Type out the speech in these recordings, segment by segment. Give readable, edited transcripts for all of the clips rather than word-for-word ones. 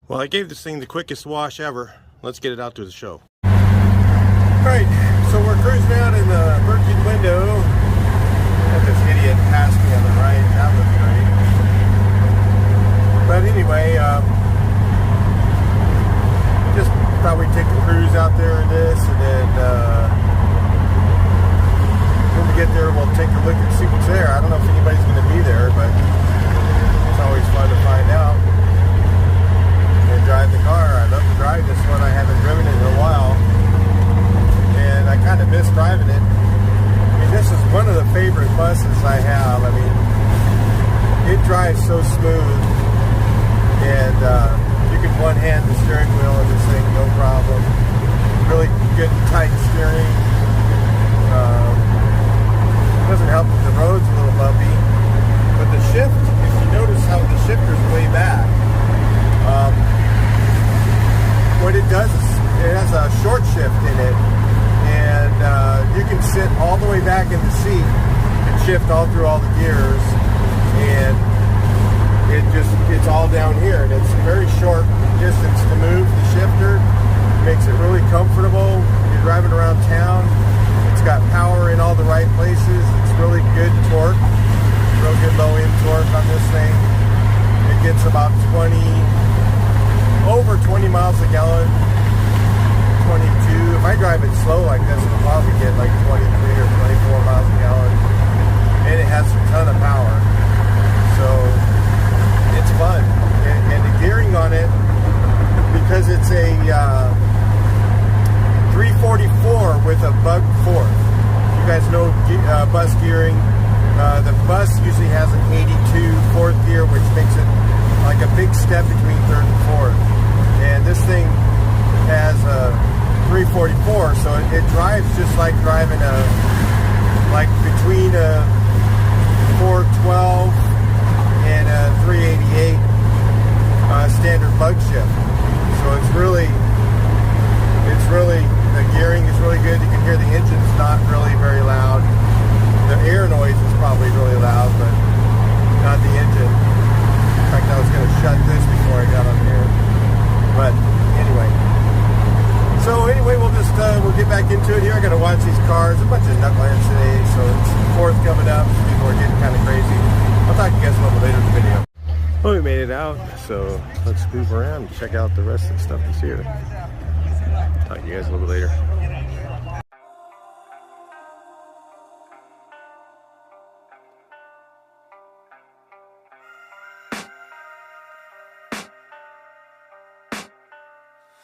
Well, I gave this thing the quickest wash ever. Let's get it out to the show. Alright, so we're cruising out in the virgin window. Got this idiot passed me on the right. That was great. But anyway, just thought we'd take a cruise out there in this, and then when we get there, we'll take a look and see what's there. I don't know if anybody's going to be there, but it's always fun to find out. And drive the car. I love to drive this one. I haven't driven it in a while, and I kind of miss driving it. I mean, this is one of the favorite buses I have. I mean, it drives so smooth, and you can one-hand the steering wheel of this thing, no problem. Really good tight steering. Doesn't help if the road's a little bumpy, but the shift, if you notice how the shifter's way back, what it does is it has a short shift in it, and you can sit all the way back in the seat and shift all through all the gears, and it's all down here, and it's a very short distance to move the shifter. It makes it really comfortable when you're driving around town. It's got power in all the right places. It's really good torque, real good low end torque on this thing. It gets about over 20 miles a gallon, 22. If I drive it slow like this, it'll probably get like 23 or 24 miles a gallon. And it has a ton of power. So it's fun. And the gearing on it, because it's a 344 with a bug fourth. You guys know bus gearing. The bus usually has an 82 fourth gear, which makes it like a big step between third and fourth. And this thing has a 344, so it drives just like driving between a 412 and a 388 standard bug shift. So it's really, the gearing is really good. You can hear the engine's not really very loud. The air noise is probably really loud, but not the engine. In fact, I was going to shut this before I got on here. But anyway. So anyway, we'll get back into it here. I got to watch these cars. A bunch of knuckleheads today, so it's 4th coming up. People are getting kind of crazy. I'll talk to you guys a little bit later in the video. Well, we made it out, so let's move around and check out the rest of the stuff that's here. Talk to you guys a little bit later.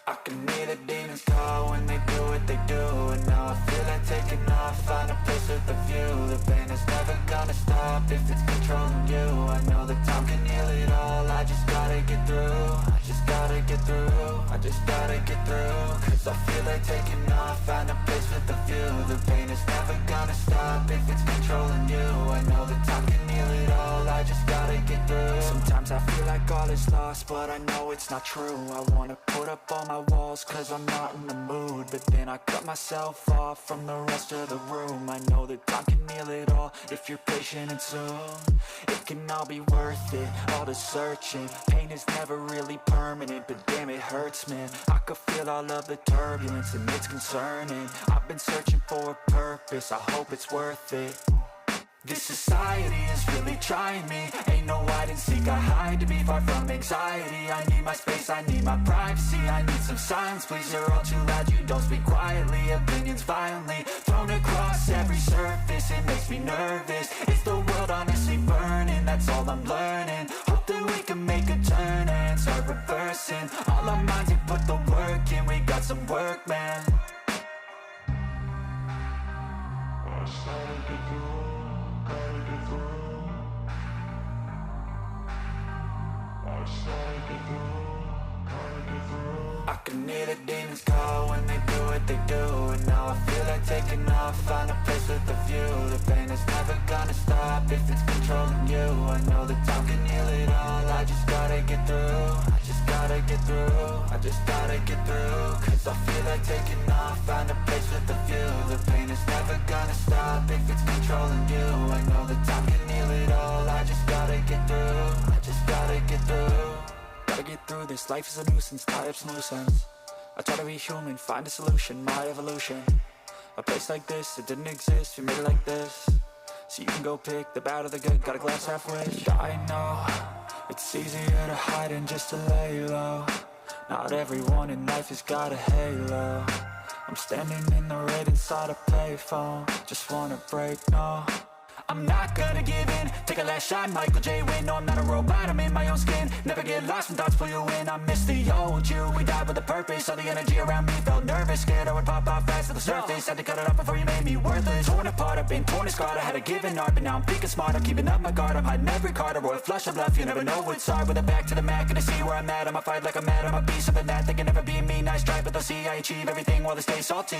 I can hear the demons call when they do what they do, and now I feel like taking off, find a place with a view. The pain is never gonna stop if it's controlling you. I know that time can heal it all, I just gotta get through. I just gotta get through, I just gotta get through. Cause I feel like taking off, find a place with a view. The pain is never gonna stop if it's controlling you. I know that time can heal it all, I just gotta get through. Sometimes I feel like all is lost, but I know it's not true. I wanna put up all my walls cause I'm not in the mood, but then I cut myself off from the rest of the room. I know that time can heal it all if you're patient, and soon it can all be worth it, all the searching. Pain is never really permanent, but damn it hurts, man. I could feel all of the turbulence and it's concerning. I've been searching for a purpose, I hope it's worth it. This society is really trying me. Ain't no hide and seek, I hide to be far from anxiety. I need my space, I need my privacy. I need some silence, please, you're all too loud. You don't speak quietly, opinions violently thrown across every surface. It makes me nervous. Is the world honestly burning? That's all I'm learning. Hope that we can make a turn and start reversing all our minds and put the work in. We got some work, man. I can hear the demons call when they do what they do, and now I feel like taking off, find a place with a view. The pain is never gonna stop if it's controlling you. I know that time can heal it all, I just gotta get through. I just gotta get through, I just gotta get through. Cause I feel like taking off, find a place with a view. The pain is never gonna stop if it's controlling you. I know that time can heal it all, I just gotta get through. I just gotta get through. get through this. Life is a nuisance, tie up some loose ends. I try to be human, find a solution, my evolution. A place like this, it didn't exist, we made it like this. So you can go pick the bad or the good, got a glass halfway. I know, it's easier to hide than just to lay low. Not everyone in life has got a halo. I'm standing in the red inside a payphone. Just wanna break, no, I'm not gonna give in. Take a last shot, Michael J. Win. No, I'm not a robot, I'm in my own skin. Never get lost when thoughts pull you in. I miss the old you, we died with a purpose. All the energy around me felt nervous. Scared I would pop out fast to the surface. Had to cut it off before you made me worthless. Torn apart, I've been torn and scarred. I had a given art, but now I'm thinking smart. I'm keeping up my guard, I'm hiding every card. A royal flush of bluff, you never know what's hard. With a back to the mat, gonna see where I'm at. I'ma fight like I'm mad, I'ma be something that they can never be me. Nice try, but they'll see I achieve everything while they stay salty.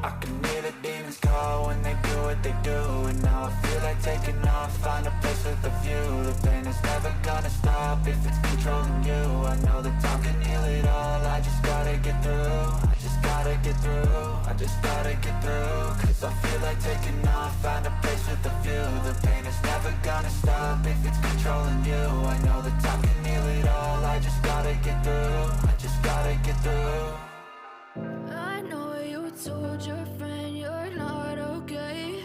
I can hear the demons call when they do what they do. And now I feel like taking off, find a place with a view. The pain is never gonna stop if it's controlling you. I know that time can heal it all, I just gotta get through. I just gotta get through, I just gotta get through. Cause I feel like taking off, find a place with a view. The pain is never gonna stop if it's controlling you. I know that time can heal it all, I just gotta get through. I just gotta get through. I know you told your friend you're not okay,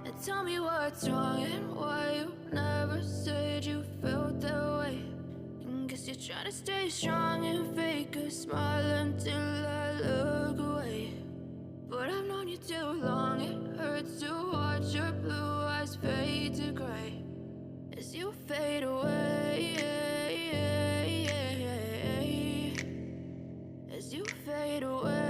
and tell me what's wrong and why you never said you felt that way. And guess you're trying to stay strong and fake a smile until I look away. But I've known you too long, it hurts to watch your blue eyes fade to gray as you fade away, as you fade away.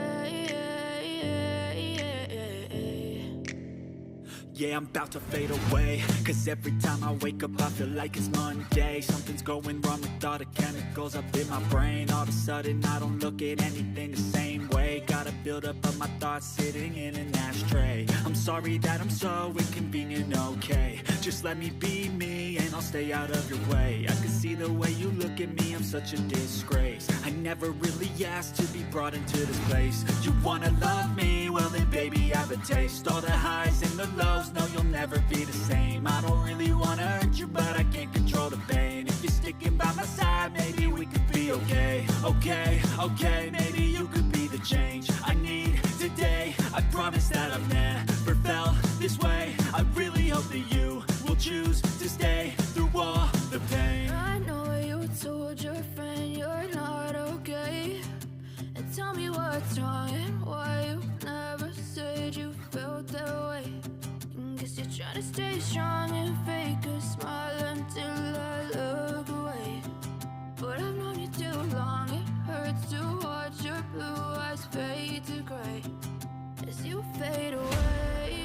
Yeah, I'm about to fade away. Cause every time I wake up I feel like it's Monday. Something's going wrong with all the chemicals up in my brain. All of a sudden I don't look at anything the same way. Got a buildup of my thoughts sitting in an ashtray. I'm sorry that I'm so inconvenient, okay. Just let me be me and I'll stay out of your way. I can see the way you look at me, I'm such a disgrace. I never really asked to be brought into this place. You wanna love me? Well then baby I have a taste. All the highs and the lows, no you'll never be the same. I don't really wanna hurt you but I can't control the pain. If you're sticking by my side maybe we could be okay. Okay, maybe you could be the change I need today. I promise that I've never felt this way. I really hope that you will choose to stay through all the pain. I know you told your friend you're not okay, and tell me what's wrong and why you never said you felt that way. And guess you're trying to stay strong and fake a smile until I look away. But I've known you too long, it hurts to watch your blue eyes fade to gray as you fade away,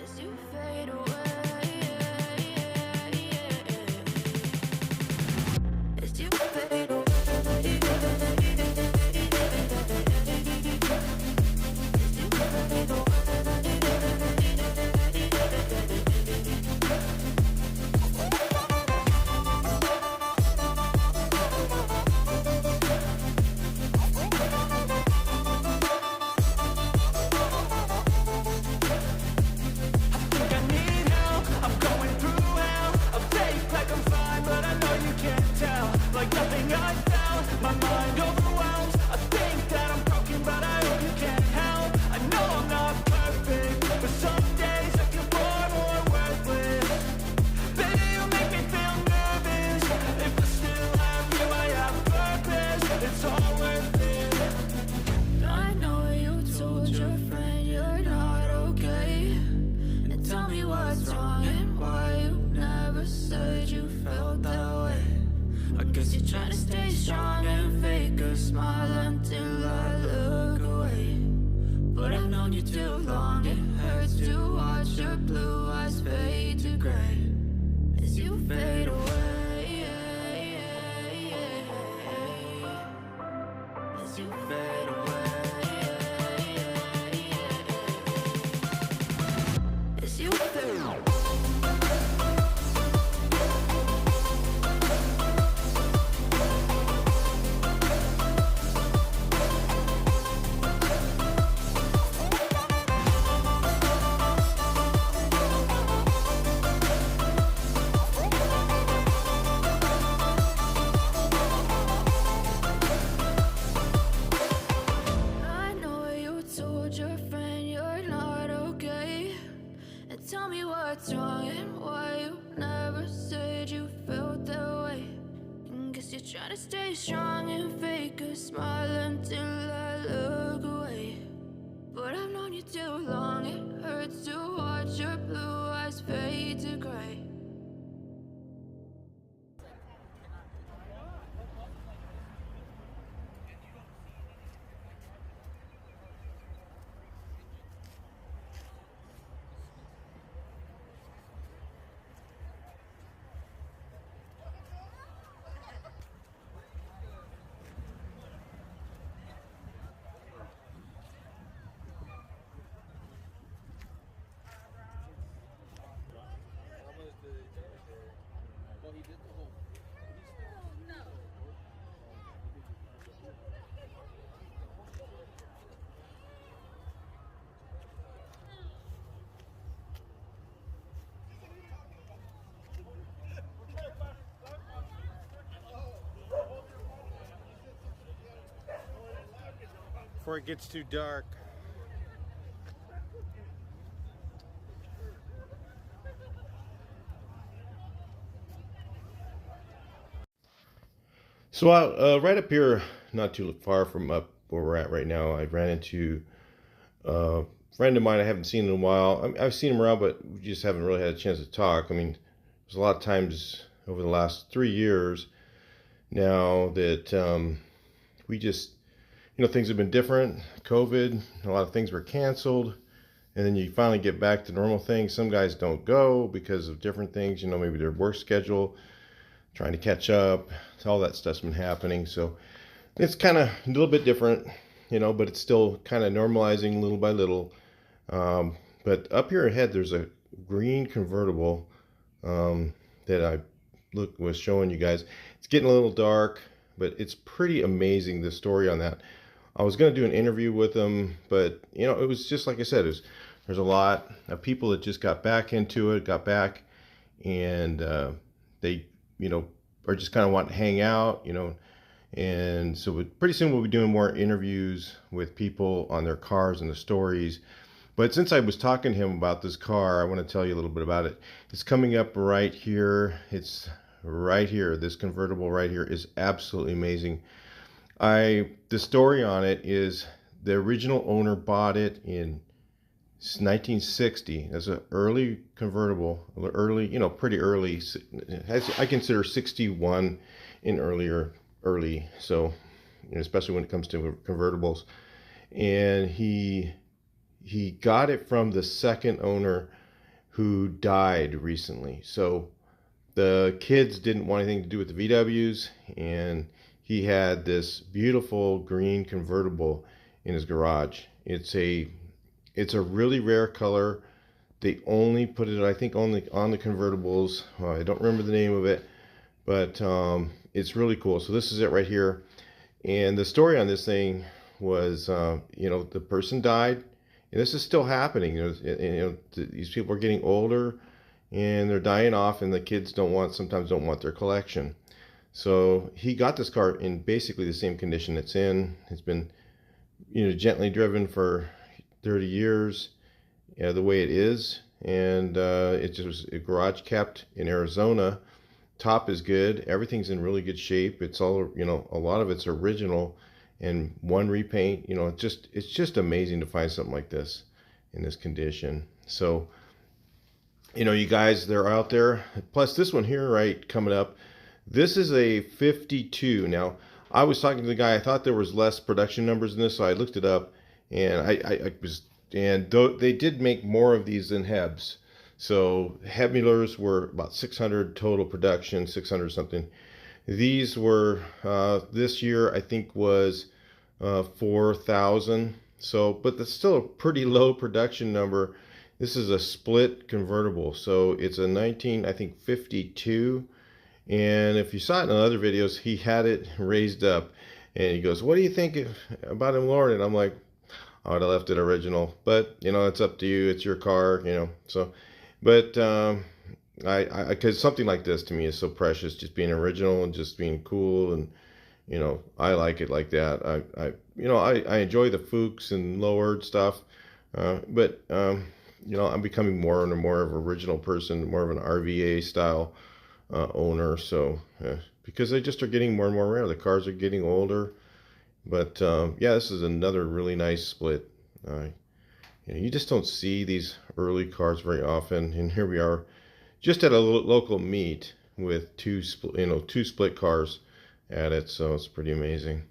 as you fade away, as you fade away. Try to stay strong and fake a smile until I look away. But I've known you too long, it hurts to watch your blue eyes fade to gray. Before it gets too dark. So right up here, not too far from up where we're at right now, I ran into a friend of mine I haven't seen in a while. I've seen him around, but we just haven't really had a chance to talk. I mean, there's a lot of times over the last 3 years now that we just, things have been different. COVID, a lot of things were canceled. And then you finally get back to normal things. Some guys don't go because of different things, maybe their work schedule, trying to catch up. All that stuff's been happening. So it's kind of a little bit different, but it's still kind of normalizing little by little. But up here ahead, there's a green convertible that I was showing you guys. It's getting a little dark, but it's pretty amazing, the story on that. I was going to do an interview with them, but it was just like I said, there's a lot of people that just got back into it, and they, are just kind of wanting to hang out, and so pretty soon we'll be doing more interviews with people on their cars and the stories. But since I was talking to him about this car, I want to tell you a little bit about it. It's coming up right here. It's right here. This convertible right here is absolutely amazing. The story on it is the original owner bought it in 1960 as an early convertible, pretty early. I consider 61 in early. So, especially when it comes to convertibles. And he got it from the second owner who died recently. So the kids didn't want anything to do with the VWs, and he had this beautiful green convertible in his garage. It's a really rare color. They only put it, I think, only on the convertibles. I don't remember the name of it, but it's really cool. So this is it right here. And the story on this thing was, the person died, and this is still happening. These people are getting older, and they're dying off, and the kids sometimes don't want their collection. So he got this car in basically the same condition it's in. It's been, gently driven for 30 years, the way it is, and it just was a garage kept in Arizona. Top is good. Everything's in really good shape. It's all, a lot of it's original, and one repaint. It's just amazing to find something like this in this condition. So, you guys, they're out there. Plus this one here, right, coming up. This is a 52. Now, I was talking to the guy. I thought there was less production numbers in this, so I looked it up, and they did make more of these than Hebs. So Hebulers were about 600 total production, 600 something. These were this year, I think, was 4,000. So, but that's still a pretty low production number. This is a split convertible, so it's a 52. And if you saw it in other videos, he had it raised up, and he goes, "What do you think about him, Lord?" And I'm like, I would have left it original, but it's up to you. It's your car, So, but because something like this to me is so precious, just being original and just being cool, and I like it like that. I enjoy the Fuchs and lowered stuff, but I'm becoming more and more of an original person, more of an RVA style owner. So because they just are getting more and more rare. The cars are getting older. But yeah, this is another really nice split. You just don't see these early cars very often. And here we are, just at a local meet with two split cars at it. So it's pretty amazing.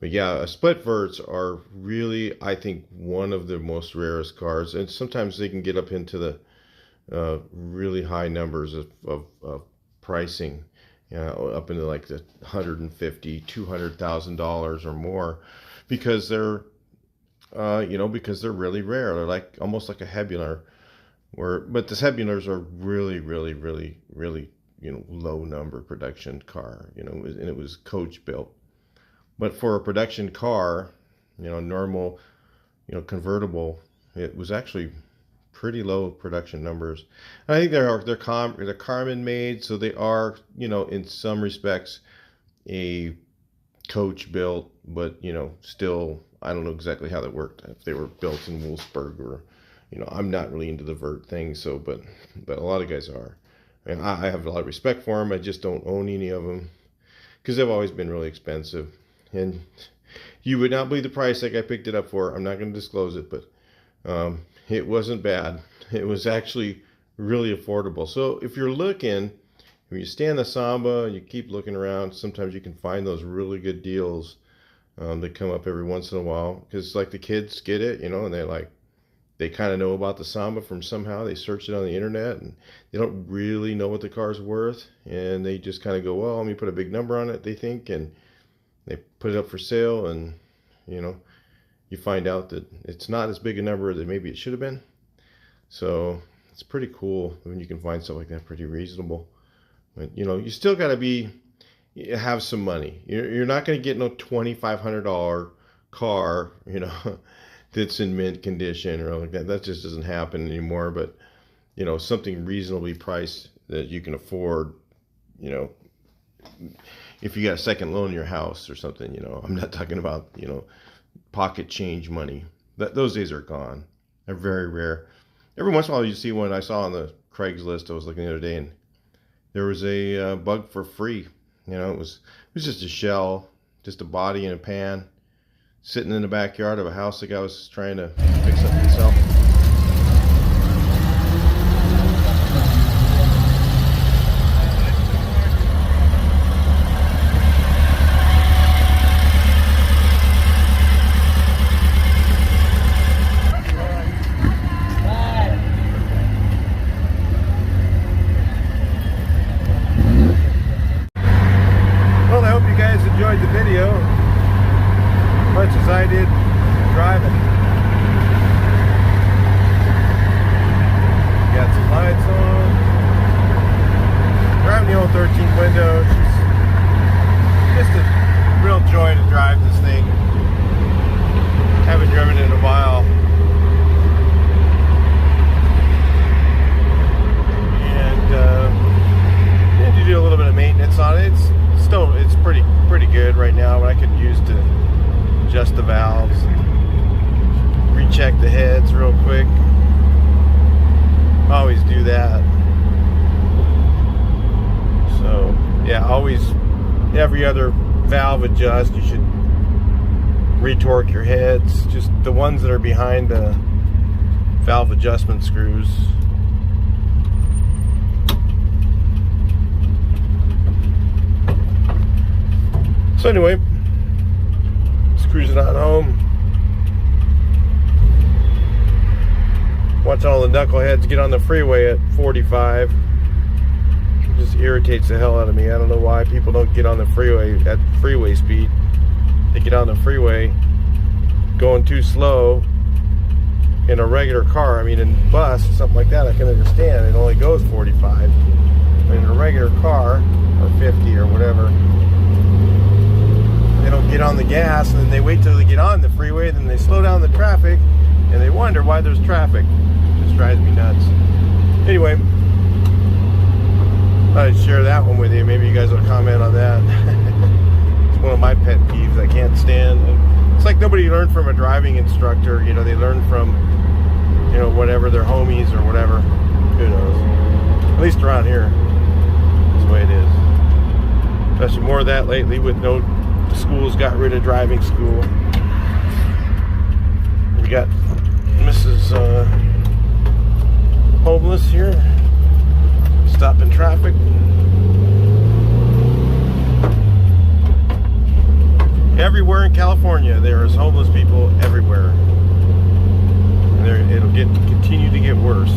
But yeah, split verts are really, I think, one of the most rarest cars. And sometimes they can get up into the really high numbers of pricing. Up into like the $150,000, $200,000 or more, because they're, because they're really rare. They're like almost like a Hebular, but the Hebulars are really, really, really, really, low number production car. And it was coach built. But for a production car, normal, convertible, it was actually pretty low production numbers. And I think they're Carbon made, so they are, in some respects a coach built, but still, I don't know exactly how that worked, if they were built in Wolfsburg or, I'm not really into the vert thing, so but a lot of guys are, and I have a lot of respect for them. I just don't own any of them because they've always been really expensive, and you would not believe the price that I picked it up for. I'm not going to disclose it, but it wasn't bad. It was actually really affordable. So if you're looking, when you stay in the Samba, you keep looking around, sometimes you can find those really good deals that come up every once in a while. Because like the kids get it, and they kind of know about the Samba from somehow. They search it on the internet, and they don't really know what the car's worth. And they just kind of go, well, let me put a big number on it, they think. And they put it up for sale, and, you find out that it's not as big a number that maybe it should have been. So it's pretty cool when you can find stuff like that pretty reasonable. But you still got to have some money. You're not going to get no $2,500 car, that's in mint condition or like that. That just doesn't happen anymore. But something reasonably priced that you can afford. If you got a second loan in your house or something, I'm not talking about pocket change money. Those days are gone. They're very rare. Every once in a while you see one. I saw on the Craigslist, I was looking the other day, and there was a bug for free. It was just a shell, just a body and a pan, sitting in the backyard of a house the guy was trying to fix up himself. Enjoyed the video as much as I did driving. Got some lights on. Driving the old 13 window. Just a real joy to drive this thing. Haven't driven it in a while. And need to do a little bit of maintenance on it. It's pretty good right now, but I could use to adjust the valves and recheck the heads real quick. Always do that. So yeah, always, every other valve adjust, you should retorque your heads, just the ones that are behind the valve adjustment screws. So anyway, just cruising on home. Watch all the knuckleheads get on the freeway at 45. It just irritates the hell out of me. I don't know why people don't get on the freeway at freeway speed. They get on the freeway going too slow in a regular car. I mean, in a bus or something like that, I can understand. It only goes 45. But in a regular car, or 50 or whatever, they don't get on the gas, and then they wait till they get on the freeway, then they slow down the traffic, and they wonder why there's traffic. It just drives me nuts. Anyway, I'd share that one with you. Maybe you guys will comment on that. It's one of my pet peeves I can't stand. It's like nobody learned from a driving instructor. They learn from, whatever, their homies or whatever. Who knows? At least around here, that's the way it is. Especially more of that lately with no schools got rid of driving school. We got Mrs. Homeless here, stopping traffic. Everywhere in California, there is homeless people everywhere, and it'll continue to get worse.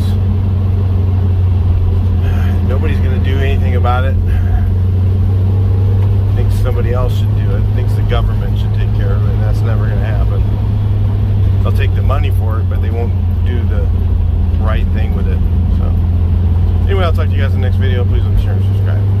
Nobody's going to do anything about it. Thinks somebody else should do it. Thinks the government should take care of it, and that's never going to happen. They'll take the money for it, but they won't do the right thing with it. So, anyway, I'll talk to you guys in the next video. Please like, share, and subscribe.